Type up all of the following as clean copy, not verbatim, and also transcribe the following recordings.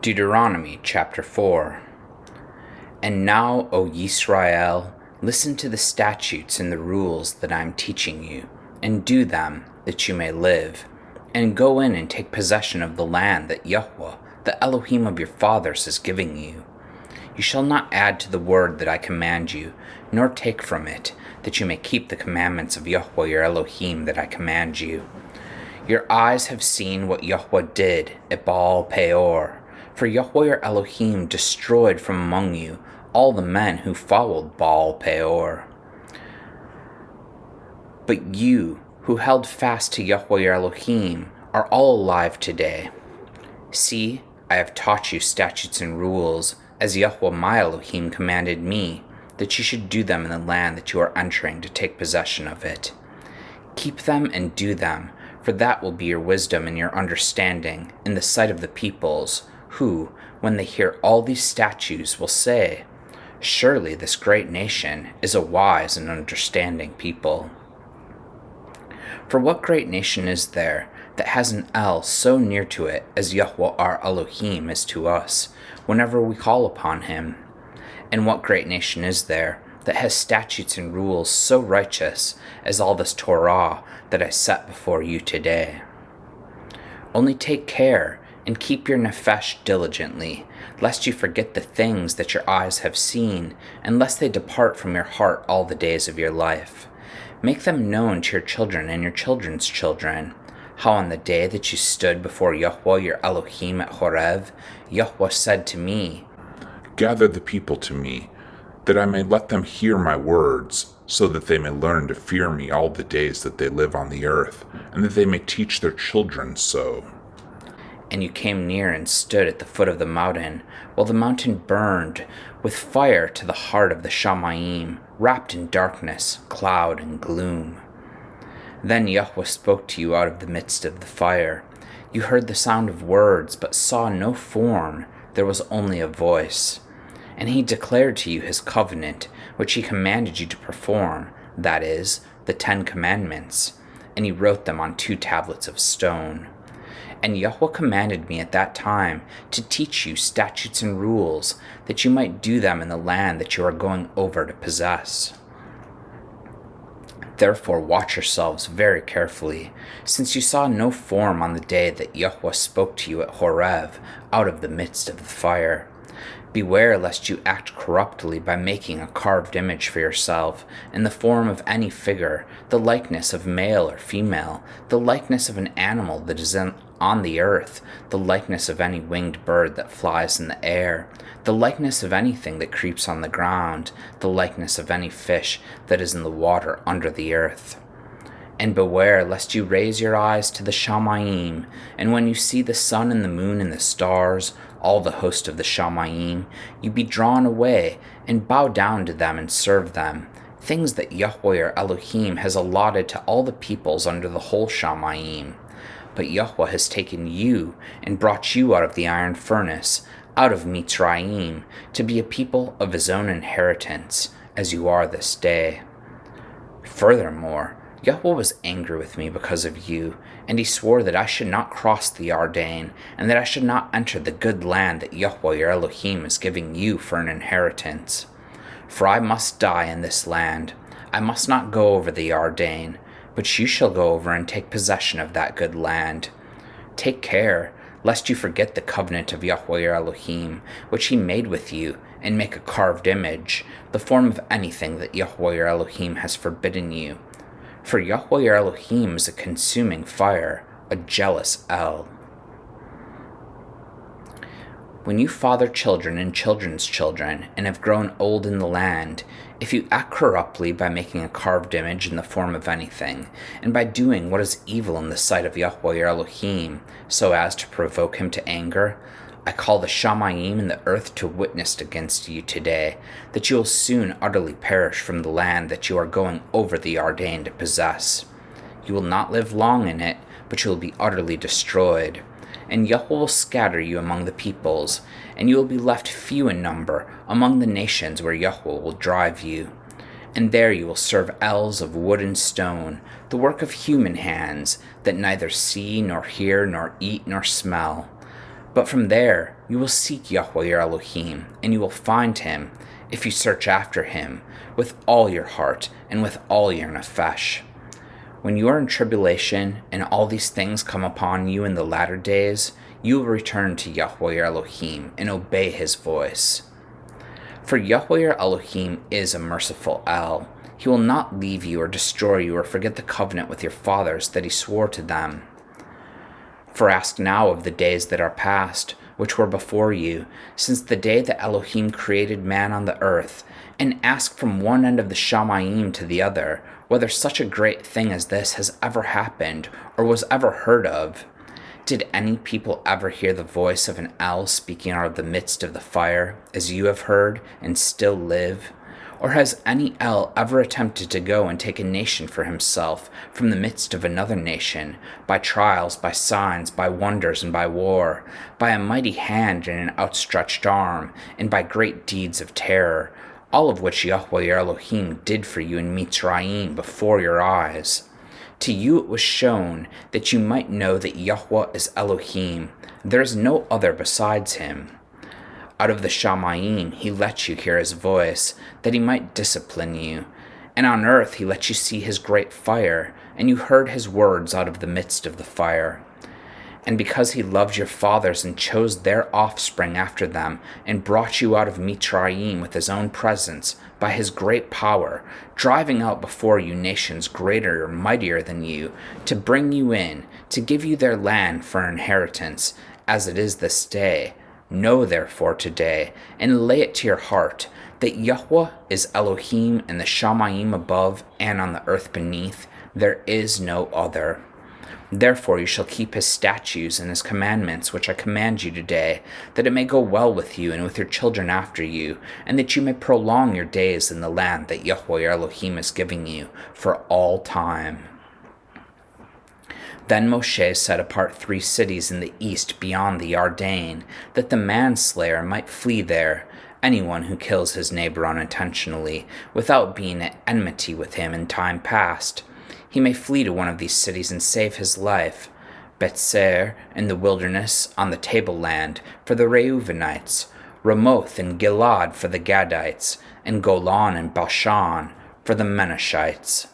Deuteronomy Chapter 4. And now, O Yisra'el, listen to the statutes and the rules that I am teaching you, and do them, that you may live, and go in and take possession of the land that YHWH the Elohim of your fathers is giving you. You shall not add to the word that I command you, nor take from it, that you may keep the commandments of YHWH your Elohim that I command you. Your eyes have seen what YHWH did at Baal Peor, for YHWH your Elohim destroyed from among you all the men who followed Baal Peor. But you, who held fast to YHWH your Elohim, are all alive today. See, I have taught you statutes and rules, as YHWH my Elohim commanded me, that you should do them in the land that you are entering to take possession of it. Keep them and do them, for that will be your wisdom and your understanding in the sight of the peoples, who, when they hear all these statutes, will say, Surely this great nation is a wise and understanding people. For what great nation is there that has an El so near to it as YHWH our Elohim is to us, whenever we call upon him? And what great nation is there that has statutes and rules so righteous as all this Torah that I set before you today? Only take care and keep your nefesh diligently, lest you forget the things that your eyes have seen, and lest they depart from your heart all the days of your life. Make them known to your children and your children's children, how on the day that you stood before YHWH your Elohim at Horeb, YHWH said to me, Gather the people to me, that I may let them hear my words, so that they may learn to fear me all the days that they live on the earth, and that they may teach their children so. And you came near and stood at the foot of the mountain, while the mountain burned with fire to the heart of the Shamayim, wrapped in darkness, cloud, and gloom. Then YHWH spoke to you out of the midst of the fire. You heard the sound of words, but saw no form. There was only a voice. And he declared to you his covenant, which he commanded you to perform, that is, the 10 Commandments. And he wrote them on 2 tablets of stone. And YHWH commanded me at that time to teach you statutes and rules, that you might do them in the land that you are going over to possess. Therefore watch yourselves very carefully, since you saw no form on the day that YHWH spoke to you at Horeb out of the midst of the fire. Beware lest you act corruptly by making a carved image for yourself, in the form of any figure, the likeness of male or female, the likeness of an animal that is on the earth, the likeness of any winged bird that flies in the air, the likeness of anything that creeps on the ground, the likeness of any fish that is in the water under the earth. And beware lest you raise your eyes to the Shamayim, and when you see the sun and the moon and the stars, all the host of the Shamayim, you be drawn away, and bow down to them and serve them, things that YHWH your Elohim has allotted to all the peoples under the whole Shamayim. But YHWH has taken you and brought you out of the iron furnace, out of Mitzrayim, to be a people of his own inheritance, as you are this day. Furthermore, YHWH was angry with me because of you, and he swore that I should not cross the Yarden, and that I should not enter the good land that YHWH your Elohim is giving you for an inheritance. For I must die in this land. I must not go over the Yarden, but you shall go over and take possession of that good land. Take care, lest you forget the covenant of YHWH your Elohim, which he made with you, and make a carved image, the form of anything that YHWH your Elohim has forbidden you. For YHWH your Elohim is a consuming fire, a jealous El. When you father children and children's children, and have grown old in the land, if you act corruptly by making a carved image in the form of anything, and by doing what is evil in the sight of YHWH your Elohim, so as to provoke him to anger, I call the Shamayim and the earth to witness against you today, that you will soon utterly perish from the land that you are going over the Yarden to possess. You will not live long in it, but you will be utterly destroyed. And YHWH will scatter you among the peoples, and you will be left few in number among the nations where YHWH will drive you. And there you will serve Els of wood and stone, the work of human hands, that neither see, nor hear, nor eat, nor smell. But from there you will seek Yahweh your Elohim, and you will find him, if you search after him, with all your heart and with all your nefesh. When you are in tribulation, and all these things come upon you in the latter days, you will return to Yahweh your Elohim, and obey his voice. For Yahweh your Elohim is a merciful El. He will not leave you or destroy you or forget the covenant with your fathers that he swore to them. For ask now of the days that are past, which were before you, since the day that Elohim created man on the earth, and ask from one end of the Shamayim to the other, whether such a great thing as this has ever happened, or was ever heard of. Did any people ever hear the voice of an El speaking out of the midst of the fire, as you have heard, and still live? Or has any El ever attempted to go and take a nation for himself from the midst of another nation, by trials, by signs, by wonders, and by war, by a mighty hand and an outstretched arm, and by great deeds of terror, all of which Yahweh your Elohim did for you in Mitzrayim before your eyes? To you it was shown that you might know that Yahweh is Elohim, there is no other besides him. Out of the Shamayim he let you hear his voice, that he might discipline you. And on earth he let you see his great fire, and you heard his words out of the midst of the fire. And because he loved your fathers and chose their offspring after them, and brought you out of Mitzrayim with his own presence, by his great power, driving out before you nations greater or mightier than you, to bring you in, to give you their land for an inheritance, as it is this day, know therefore today, and lay it to your heart, that Yahweh is Elohim in the Shamayim above and on the earth beneath, there is no other. Therefore you shall keep his statutes and his commandments which I command you today, that it may go well with you and with your children after you, and that you may prolong your days in the land that Yahweh your Elohim is giving you for all time. Then Moshe set apart 3 cities in the east beyond the Yarden, that the manslayer might flee there, anyone who kills his neighbor unintentionally, without being at enmity with him in time past. He may flee to one of these cities and save his life. Betzer in the wilderness on the tableland for the Reuvenites, Ramoth and Gilad for the Gadites, and Golan and Bashan for the Menashites.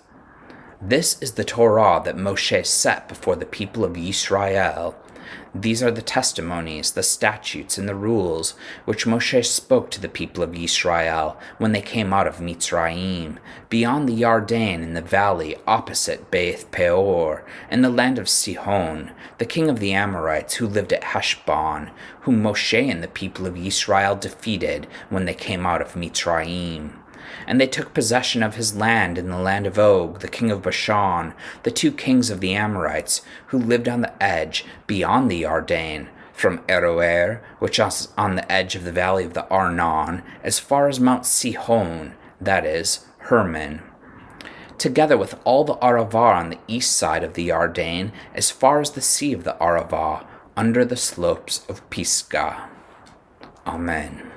This is the Torah that Moshe set before the people of Yisra'el. These are the testimonies, the statutes, and the rules which Moshe spoke to the people of Yisra'el when they came out of Mitzrayim, beyond the Yarden in the valley opposite Beth Peor, in the land of Sihon, the king of the Amorites who lived at Heshbon, whom Moshe and the people of Yisrael defeated when they came out of Mitzrayim. And they took possession of his land in the land of Og, the king of Bashan, the 2 kings of the Amorites, who lived on the edge beyond the Yarden, from Aroer, which is on the edge of the valley of the Arnon, as far as Mount Sihon, that is, Hermon, together with all the Arava on the east side of the Yarden, as far as the sea of the Arava, under the slopes of Pisgah. Amen.